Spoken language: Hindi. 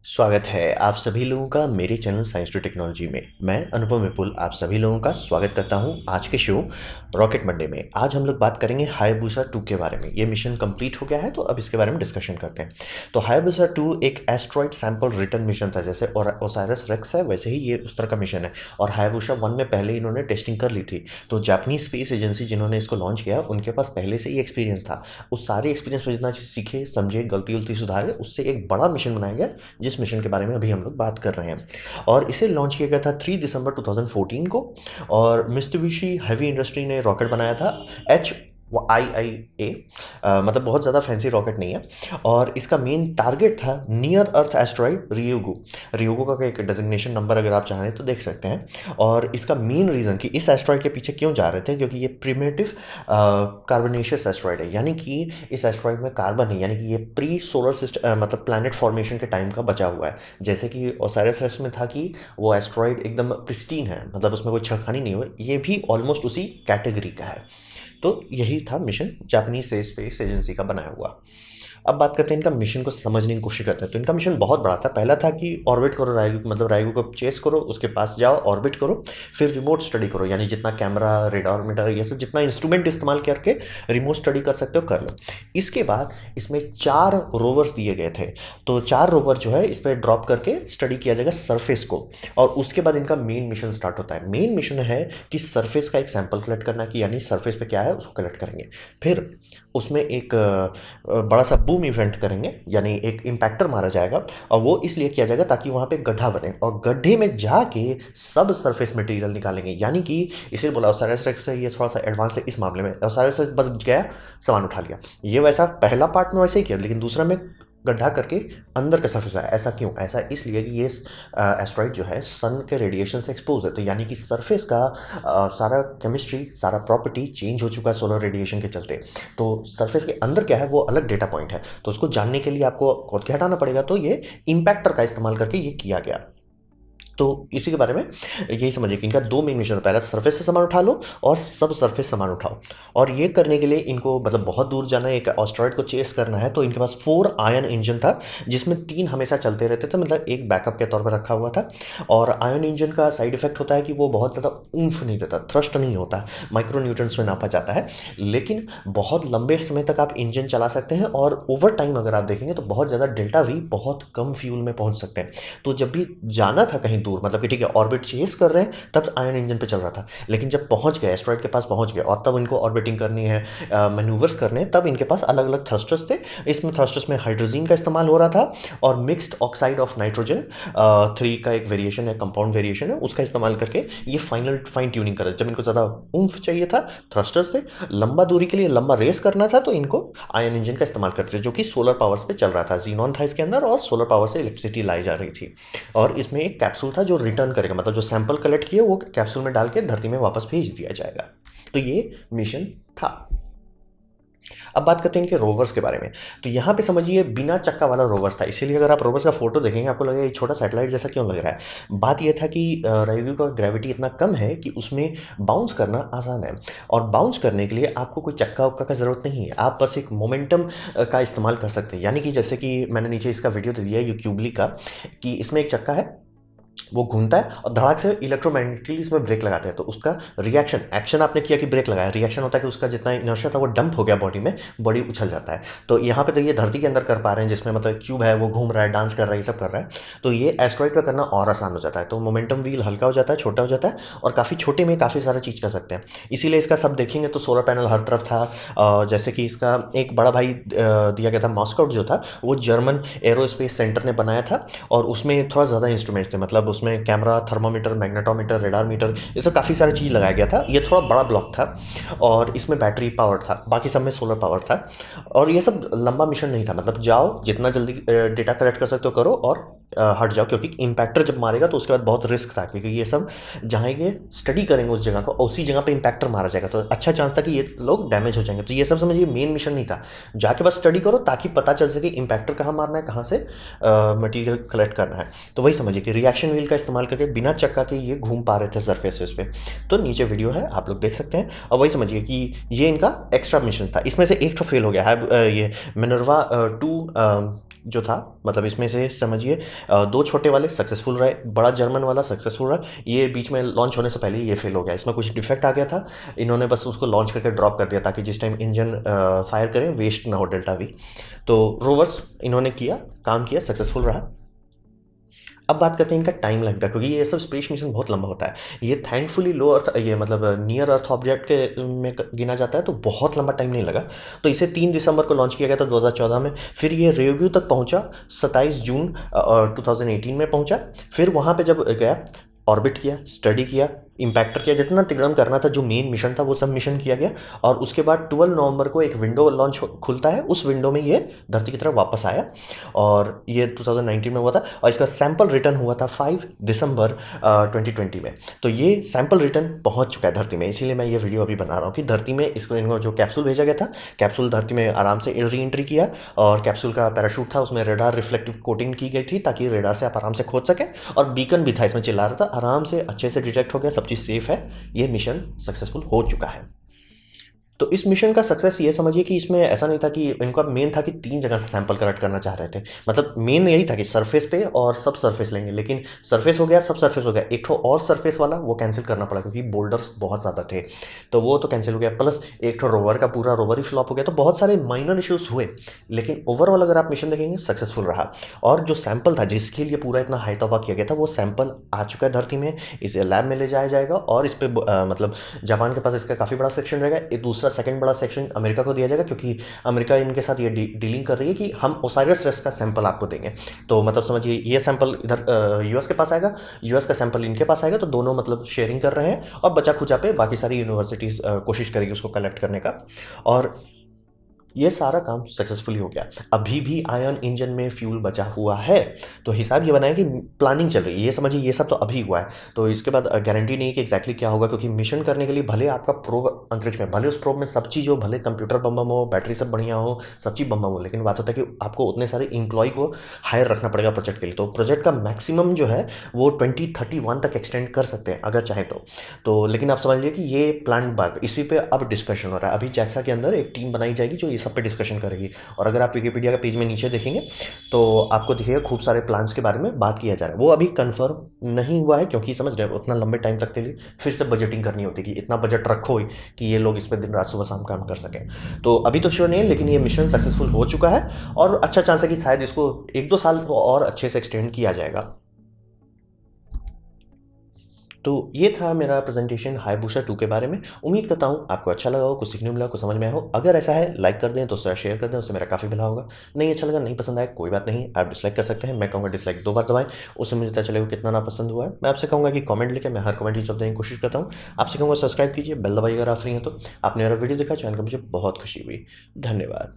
स्वागत है आप सभी लोगों का मेरे चैनल साइंस टू टेक्नोलॉजी में। मैं अनुपम विपुल आप सभी लोगों का स्वागत करता हूं आज के शो रॉकेट मंडे में। आज हम लोग बात करेंगे हायाबुसा 2 के बारे में। ये मिशन कंप्लीट हो गया है तो अब इसके बारे में डिस्कशन करते हैं। तो हायाबुसा 2 एक एस्ट्रॉइड सैंपल रिटर्न मिशन था, जैसे और ओसाइरस रेक्स है वैसे ही ये उस तरह का मिशन है। और हायाबुसा 1 में पहले इन्होंने टेस्टिंग कर ली थी, तो जापानीज स्पेस एजेंसी जिन्होंने इसको लॉन्च किया उनके पास पहले से ही एक्सपीरियंस था। उस सारे एक्सपीरियंस में जितना चीज़ सीखे समझे गलती उलती सुधारे उससे एक बड़ा मिशन बनाया गया, जिस मिशन के बारे में अभी हम लोग बात कर रहे हैं। और इसे लॉन्च किया गया था 3 दिसंबर 2014 को। और मित्सुबिशी हेवी इंडस्ट्री ने रॉकेट बनाया था HIIA, मतलब बहुत ज़्यादा फैंसी रॉकेट नहीं है। और इसका मेन टारगेट था नियर अर्थ एस्ट्रॉइड रियोगो। रियोगो का एक डेजिग्नेशन नंबर अगर आप चाहें तो देख सकते हैं। और इसका मेन रीज़न कि इस एस्ट्रॉइड के पीछे क्यों जा रहे थे, क्योंकि ये प्रिमेटिव कार्बोनेशियस एस्ट्रॉइड है, यानी कि इस एस्ट्रॉइड में कार्बन है, यानी कि ये प्री सोलर सिस्टम मतलब प्लैनेट फॉर्मेशन के टाइम का बचा हुआ है। जैसे कि ओसाइरस रेक्स में था कि वो एस्ट्रॉइड एकदम प्रिस्टीन है, मतलब उसमें कोई छेड़खानी नहीं हुई, ये भी ऑलमोस्ट उसी कैटेगरी का है। तो यही था मिशन जापानीज स्पेस एजेंसी का बनाया हुआ। अब बात करते हैं इनका मिशन को समझने की कोशिश करते हैं। तो इनका मिशन बहुत बड़ा था। पहला था कि ऑर्बिट करो रायगू, मतलब रायगू को चेस करो, उसके पास जाओ, ऑर्बिट करो, फिर रिमोट स्टडी करो, यानी जितना कैमरा रेडार मीटर ये सब जितना इंस्ट्रूमेंट इस्तेमाल करके रिमोट स्टडी कर सकते हो कर लो। इसके बाद इसमें 4 रोवर्स दिए गए थे। तो 4 रोवर जो है इस पर ड्रॉप करके स्टडी किया जाएगा सरफेस को। और उसके बाद इनका मेन मिशन स्टार्ट होता है। मेन मिशन है कि सरफेस का एक सैंपल कलेक्ट करना, कि यानी सरफेस पे क्या है उसको कलेक्ट करेंगे। फिर उसमें एक बड़ा सा बूम इवेंट करेंगे, यानी एक इम्पैक्टर मारा जाएगा। और वो इसलिए किया जाएगा ताकि वहाँ पे गड्ढा बने, और गड्ढे में जाके सब सरफेस मटेरियल निकालेंगे। यानी कि इसे बोला ओसाइरस रेक्स से ये थोड़ा सा एडवांस है इस मामले में। ओसाइरस रेक्स बस गया सामान उठा लिया, ये वैसा पहला पार्ट में वैसे ही किया, लेकिन दूसरा में गड्ढा करके अंदर का सरफेस आया। ऐसा क्यों? ऐसा इसलिए कि ये एस्ट्रॉइड जो है सन के रेडिएशन से एक्सपोज है, तो यानी कि सरफेस का सारा केमिस्ट्री सारा प्रॉपर्टी चेंज हो चुका है सोलर रेडिएशन के चलते। तो सरफेस के अंदर क्या है वो अलग डेटा पॉइंट है, तो उसको जानने के लिए आपको खुद के हटाना पड़ेगा। तो ये इम्पैक्टर का इस्तेमाल करके ये किया गया। तो इसी के बारे में यही समझिए कि इनका 2 मेन मिशन है। पहला सरफेस से सामान उठा लो और सब सरफेस सामान उठाओ। और ये करने के लिए इनको मतलब बहुत दूर जाना है, एक एस्टेरॉयड को चेस करना है। तो इनके पास 4 आयन इंजन था, जिसमें 3 हमेशा चलते रहते थे, मतलब एक बैकअप के तौर पर रखा हुआ था। और आयन इंजन का साइड इफेक्ट होता है कि वो बहुत ज़्यादा ऊम्फ नहीं देता, थ्रस्ट नहीं होता, माइक्रो न्यूटन्स में नापा जाता है। लेकिन बहुत लंबे समय तक आप इंजन चला सकते हैं, और ओवर टाइम अगर आप देखेंगे तो बहुत ज़्यादा डेल्टा वी बहुत कम फ्यूल में पहुंच सकते हैं। तो जब भी जाना था कहीं दूर, मतलब कि ठीक है ऑर्बिट चेस कर रहे हैं तब आयन इंजन पे चल रहा था, लेकिन जब पहुंच गए एस्ट्रॉइड के पास पहुंच गए और तब इनको ऑर्बिटिंग करनी है, मैन्यूवर्स करने हैं, तब इनके पास अलग अलग थ्रस्टर्स थे। इसमें थ्रस्टर्स में हाइड्रोजन का इस्तेमाल हो रहा था, और मिक्स्ड ऑक्साइड ऑफ नाइट्रोजन 3 का एक वेरिएशन है, कंपाउंड वेरिएशन है, उसका इस्तेमाल करके ये फाइन ट्यूनिंग कर रहे थे। जब इनको ज़्यादा ऊम्फ चाहिए था, थ्रस्टर्स थे, लंबा दूरी के लिए लंबा रेस करना था, तो इनको आयन इंजन का इस्तेमाल करते थे, जो कि सोलर पावर्स पे चल रहा था। जीनॉन था इसके अंदर और सोलर पावर से इलेक्ट्रिसिटी लाई जा रही थी। और इसमें एक कैप्सूल था जो रिटर्न करेगा, मतलब जो सैंपल कलेक्ट किए वो कैप्सूल में डाल के धरती में वापस भेज दिया जाएगा। तो ये मिशन था। अब बात करते हैं इनके रोवर्स के बारे में। तो यहाँ पे समझिए बिना चक्का वाला रोवर्स था, इसीलिए अगर आप रोवर्स का फोटो देखेंगे आपको लगेगा ये छोटा सैटेलाइट जैसा क्यों लग रहा है। बात यह था कि रायगू का ग्रेविटी इतना कम है कि उसमें बाउंस करना आसान है, और बाउंस करने के लिए आपको कोई चक्का उक्का का ज़रूरत नहीं है, आप बस एक मोमेंटम का इस्तेमाल कर सकते हैं। यानी कि जैसे कि मैंने नीचे इसका वीडियो दे दिया है यूक्यूबली का, कि इसमें एक चक्का है, वो घूमता है और धड़ाक से इलेक्ट्रोमैग्नेटिकली इसमें ब्रेक लगाते हैं। तो उसका रिएक्शन, एक्शन आपने किया कि ब्रेक लगाया, रिएक्शन होता है कि उसका जितना इनर्शिया था वो डंप हो गया बॉडी में, बॉडी उछल जाता है। तो यहाँ पे तो ये धरती के अंदर कर पा रहे हैं, जिसमें मतलब क्यूब है वो घूम रहा है, डांस कर रहा है, ये सब कर रहा है। तो ये एस्ट्रॉइड पे करना और आसान हो जाता है। तो मोमेंटम व्हील हल्का हो जाता है, छोटा हो जाता है, और काफ़ी छोटे में काफ़ी सारा चीज़ कर सकते हैं। इसीलिए इसका सब देखेंगे तो सोलर पैनल हर तरफ था। जैसे कि इसका एक बड़ा भाई दिया गया था मॉस्को जो था, वो जर्मन एरोस्पेस सेंटर ने बनाया था, और उसमें थोड़ा ज़्यादा इंस्ट्रूमेंट्स थे, मतलब उसमें camera, thermometer, magnetometer, radar meter, ये सब काफ़ी सारी चीज़ लगाया गया था। ये थोड़ा बड़ा ब्लॉक था, और इसमें बैटरी पावर था, बाकी सब में सोलर पावर था। और ये सब लंबा मिशन नहीं था, मतलब जाओ जितना जल्दी डेटा कलेक्ट कर सकते हो करो और हट जाओ, क्योंकि इम्पैक्टर जब मारेगा तो उसके बाद बहुत रिस्क था, क्योंकि ये सब जहाँ ये स्टडी करेंगे उस जगह को, उसी जगह पे इम्पैक्टर मारा जाएगा, तो अच्छा चांस था कि ये लोग डैमेज हो जाएंगे। तो ये सब समझिए मेन मिशन नहीं था, जाके बस स्टडी करो ताकि पता चल सके इम्पैक्टर कहाँ मारना है, कहाँ से मटीरियल कलेक्ट करना है। तो वही समझिए कि रिएक्शन व्हील का इस्तेमाल करके बिना चक्का के ये घूम पा रहे थे सरफेसेस पे। तो नीचे वीडियो है, आप लोग देख सकते हैं। और वही समझिए कि ये इनका एक्स्ट्रा मिशन था। इसमें से एक तो फेल हो गया है, ये मिनर्वा 2 जो था, मतलब इसमें से समझिए दो छोटे वाले सक्सेसफुल रहे, बड़ा जर्मन वाला सक्सेसफुल रहा, ये बीच में लॉन्च होने से पहले ये फेल हो गया, इसमें कुछ डिफेक्ट आ गया था, इन्होंने बस उसको लॉन्च करके ड्रॉप कर दिया ताकि जिस टाइम इंजन फायर करें वेस्ट ना हो डेल्टा वी। तो रोवर्स इन्होंने किया, काम किया, सक्सेसफुल रहा। अब बात करते हैं इनका टाइम लाइन का, क्योंकि ये सब स्पेस मिशन बहुत लंबा होता है। ये थैंकफुली लो अर्थ, ये मतलब नियर अर्थ ऑब्जेक्ट के में गिना जाता है, तो बहुत लंबा टाइम नहीं लगा। तो इसे 3 दिसंबर को लॉन्च किया गया था 2014 में। फिर ये रेव्यू तक पहुंचा 27 जून 2018 में पहुंचा। फिर वहाँ पे जब गया, ऑर्बिट किया, स्टडी किया, इम्पैक्टर किया, जितना तिगड़म करना था, जो मेन मिशन था वो सब मिशन किया गया। और उसके बाद 12 नवंबर को एक विंडो लॉन्च खुलता है, उस विंडो में ये धरती की तरफ वापस आया और ये 2019 में हुआ था। और इसका सैंपल रिटर्न हुआ था 5 दिसंबर 2020 में। तो ये सैंपल रिटर्न पहुंच चुका है धरती में, इसीलिए मैं ये वीडियो अभी बना रहा हूँ कि धरती में इसको जो कैप्सूल भेजा गया था, कैप्सूल धरती में आराम से री एंट्री किया। और कैप्सूल का पैराशूट था, उसमें रेडार रिफ्लेक्टिव कोटिंग की गई थी ताकि रेडार से आप आराम से खोज सकें। और बीकन भी था, इसमें चिल्ला रहा था, आराम से अच्छे से डिटेक्ट हो गया, सब चीज़ सेफ है। ये मिशन सक्सेसफुल हो चुका है। तो इस मिशन का सक्सेस ये समझिए कि इसमें ऐसा नहीं था कि इनका मेन था कि 3 जगह से सैंपल कलेक्ट करना चाह रहे थे। मतलब मेन यही था कि सरफेस पे और सब सरफेस लेंगे, लेकिन सरफेस हो गया, सब सरफेस हो गया, एक और सरफेस वाला वो कैंसिल करना पड़ा क्योंकि बोल्डर्स बहुत ज़्यादा थे, तो वो तो कैंसिल हो गया। प्लस एक रोवर का पूरा रोवर ही फ्लॉप हो गया। तो बहुत सारे माइनर इश्यूज हुए, लेकिन ओवरऑल अगर आप मिशन देखेंगे सक्सेसफुल रहा। और जो सैंपल था जिसके लिए पूरा इतना हाई तौबा किया गया था, वो सैंपल आ चुका है धरती में, इसे लैब में ले जाया जाएगा। और इस पर मतलब जापान के पास इसका काफ़ी बड़ा सेक्शन रहेगा। एक दूसरा सेकंड बड़ा सेक्शन अमेरिका को दिया जाएगा, क्योंकि अमेरिका इनके साथ ये डीलिंग कर रही है कि हम ओसाइरस रेस्ट का सैंपल आपको देंगे। तो मतलब समझिए ये सैंपल इधर यूएस के पास आएगा, यूएस का सैंपल इनके पास आएगा, तो दोनों मतलब शेयरिंग कर रहे हैं। और बचा खुचा पे बाकी सारी यूनिवर्सिटीज़ कोशिश करेगी उसको कलेक्ट करने का। और ये सारा काम सक्सेसफुली हो गया। अभी भी आयन इंजन में फ्यूल बचा हुआ है, तो हिसाब ये बनाया कि प्लानिंग चल रही है। ये समझिए ये सब तो अभी हुआ है, तो इसके बाद गारंटी नहीं है कि एग्जैक्टली क्या होगा, क्योंकि मिशन करने के लिए भले आपका प्रोब अंतरिक्ष में, भले उस प्रोब में सब चीज़ हो, भले कंप्यूटर बम बम हो, बैटरी सब बढ़िया हो, सब चीज़ बम बम हो, लेकिन बात होता है कि आपको उतने सारे एम्प्लॉय को हायर रखना पड़ेगा प्रोजेक्ट के लिए। तो प्रोजेक्ट का मैक्सिमम जो है वो 2031 तक एक्सटेंड कर सकते हैं अगर चाहे तो लेकिन आप समझ लीजिए कि ये प्लान बात इसी पे अब डिस्कशन हो रहा है। अभी जैक्सा के अंदर एक टीम बनाई जाएगी जो ये सब पे डिस्कशन करेगी। और अगर आप विकिपीडिया का पेज में नीचे देखेंगे तो आपको दिखेगा खूब सारे प्लान्स के बारे में बात किया जा रहा है। वो अभी कंफर्म नहीं हुआ है, क्योंकि समझ रहे हैं उतना लंबे टाइम तक के लिए फिर से बजटिंग करनी होती है कि इतना बजट रखो कि ये लोग इस पर दिन रात सुबह शाम काम कर सकें। तो अभी तो श्योर नहीं है, लेकिन ये मिशन सक्सेसफुल हो चुका है और अच्छा चांस है कि शायद इसको 1-2 साल और अच्छे से एक्सटेंड किया जाएगा। तो ये था मेरा प्रेजेंटेशन हायाबुसा 2 के बारे में। उम्मीद करता हूँ आपको अच्छा लगा हो, कुछ सीखने मिला, कुछ समझ में आया हो। अगर ऐसा है लाइक कर दें, तो शेयर कर दें, उससे मेरा काफ़ी भला होगा। नहीं अच्छा लगा, नहीं पसंद आया, कोई बात नहीं, आप डिसलाइक कर सकते हैं। मैं कहूँगा डिसलाइक 2 बार दबाएं, उससे मुझे पता चलेगा कितना ना पसंद हुआ है। मैं आपसे कहूँगा कि कमेंट लिखें, मैं हर कमेंट की जवाब देने की कोशिश करता हूँ। आपसे कहूँगा सब्सक्राइब कीजिए, बेल दबाइए अगर आप फ्री हैं तो। आपने मेरा वीडियो देखा, चैनल का मुझे बहुत खुशी हुई। धन्यवाद।